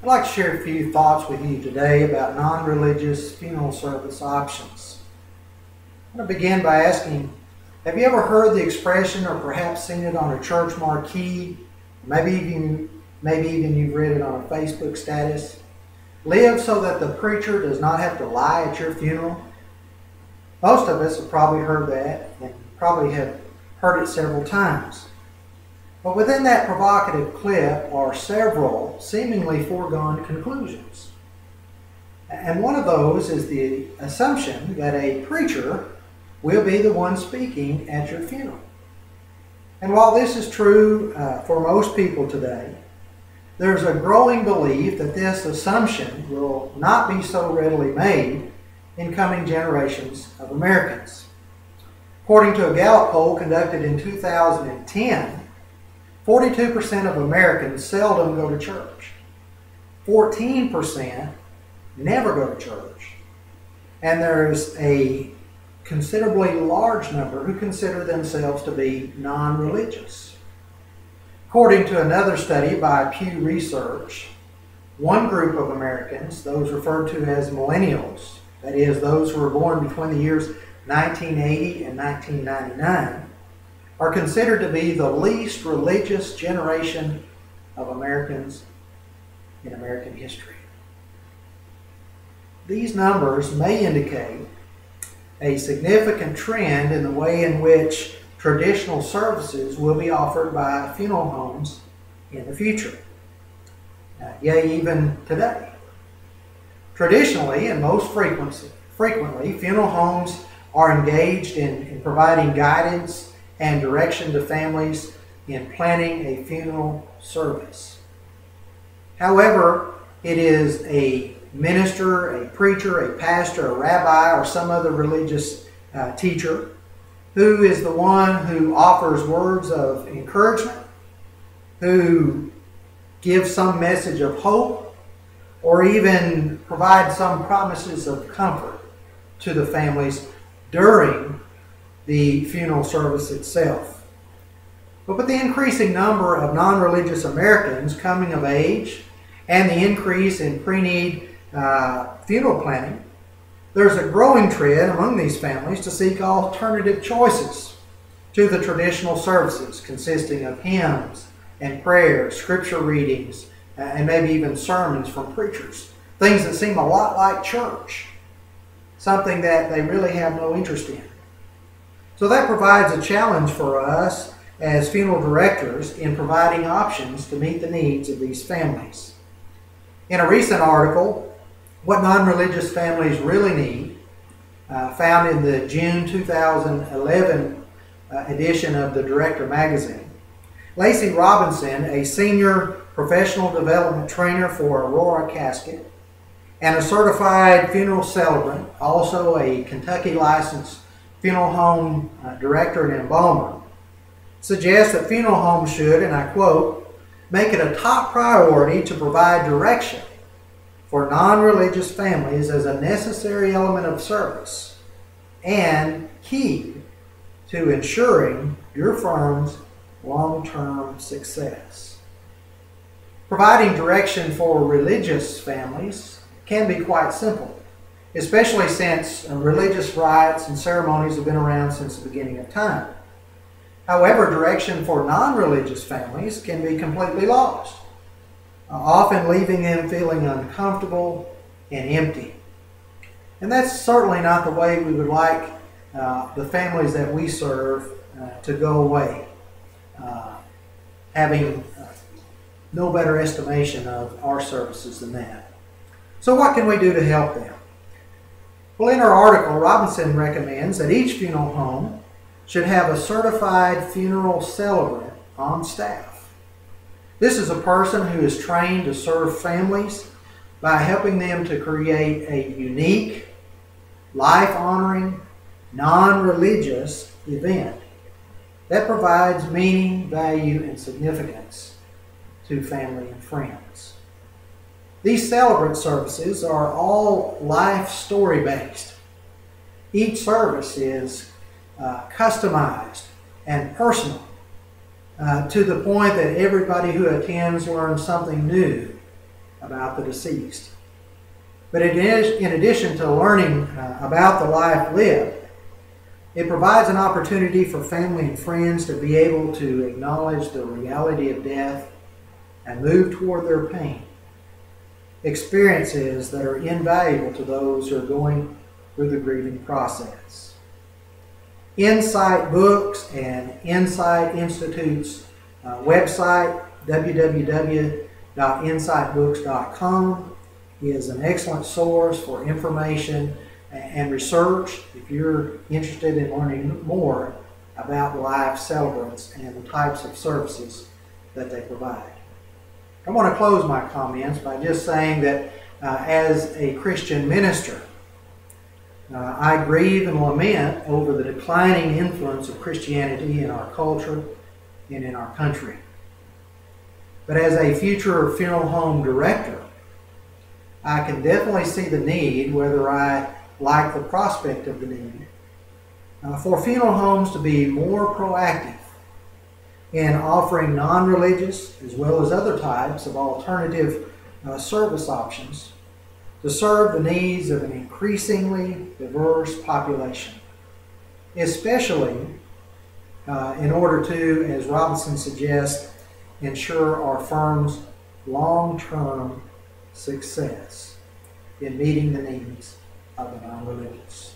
I'd like to share a few thoughts with you today about non-religious funeral service options. I'm going to begin by asking, have you ever heard the expression or perhaps seen it on a church marquee? Maybe even you've read it on a Facebook status. Live so that the preacher does not have to lie at your funeral. Most of us have probably heard that and probably have heard it several times. But within that provocative clip are several seemingly foregone conclusions. And one of those is the assumption that a preacher will be the one speaking at your funeral. And while this is true for most people today, there's a growing belief that this assumption will not be so readily made in coming generations of Americans. According to a Gallup poll conducted in 2010, 42% of Americans seldom go to church. 14% never go to church. And there's a considerably large number who consider themselves to be non-religious. According to another study by Pew Research, one group of Americans, those referred to as millennials, that is, those who were born between the years 1980 and 1999, are considered to be the least religious generation of Americans in American history. These numbers may indicate a significant trend in the way in which traditional services will be offered by funeral homes in the future, yea, even today. Traditionally, and most frequently, funeral homes are engaged in providing guidance and direction to families in planning a funeral service. However, it is a minister, a preacher, a pastor, a rabbi, or some other religious teacher who is the one who offers words of encouragement, who gives some message of hope, or even provides some promises of comfort to the families during the funeral service itself. But with the increasing number of non-religious Americans coming of age and the increase in pre-need funeral planning, there's a growing trend among these families to seek alternative choices to the traditional services consisting of hymns and prayers, scripture readings, and maybe even sermons from preachers. Things that seem a lot like church, something that they really have no interest in. So that provides a challenge for us as funeral directors in providing options to meet the needs of these families. In a recent article, What Non-Religious Families Really Need, found in the June 2011 edition of the Director magazine, Lacey Robinson, a senior professional development trainer for Aurora Casket and a certified funeral celebrant, also a Kentucky licensed funeral home director and embalmer, suggests that funeral homes should, and I quote, make it a top priority to provide direction for non-religious families as a necessary element of service and key to ensuring your firm's long-term success. Providing direction for religious families can be quite simple, especially since religious rites and ceremonies have been around since the beginning of time. However, direction for non-religious families can be completely lost, often leaving them feeling uncomfortable and empty. And that's certainly not the way we would like the families that we serve to go away, having no better estimation of our services than that. So what can we do to help them? Well, in her article, Robinson recommends that each funeral home should have a certified funeral celebrant on staff. This is a person who is trained to serve families by helping them to create a unique, life-honoring, non-religious event that provides meaning, value, and significance to family and friends. These celebrant services are all life story based. Each service is customized and personal to the point that everybody who attends learns something new about the deceased. But in addition to learning about the life lived, it provides an opportunity for family and friends to be able to acknowledge the reality of death and move toward their pain. Experiences that are invaluable to those who are going through the grieving process. Insight Books and Insight Institute's website, www.insightbooks.com, is an excellent source for information and research if you're interested in learning more about life celebrants and the types of services that they provide. I want to close my comments by just saying that as a Christian minister, I grieve and lament over the declining influence of Christianity in our culture and in our country. But as a future funeral home director, I can definitely see the need, whether I like the prospect of the need, for funeral homes to be more proactive in offering non-religious as well as other types of alternative service options to serve the needs of an increasingly diverse population, especially in order to, as Robinson suggests, ensure our firm's long-term success in meeting the needs of the non-religious.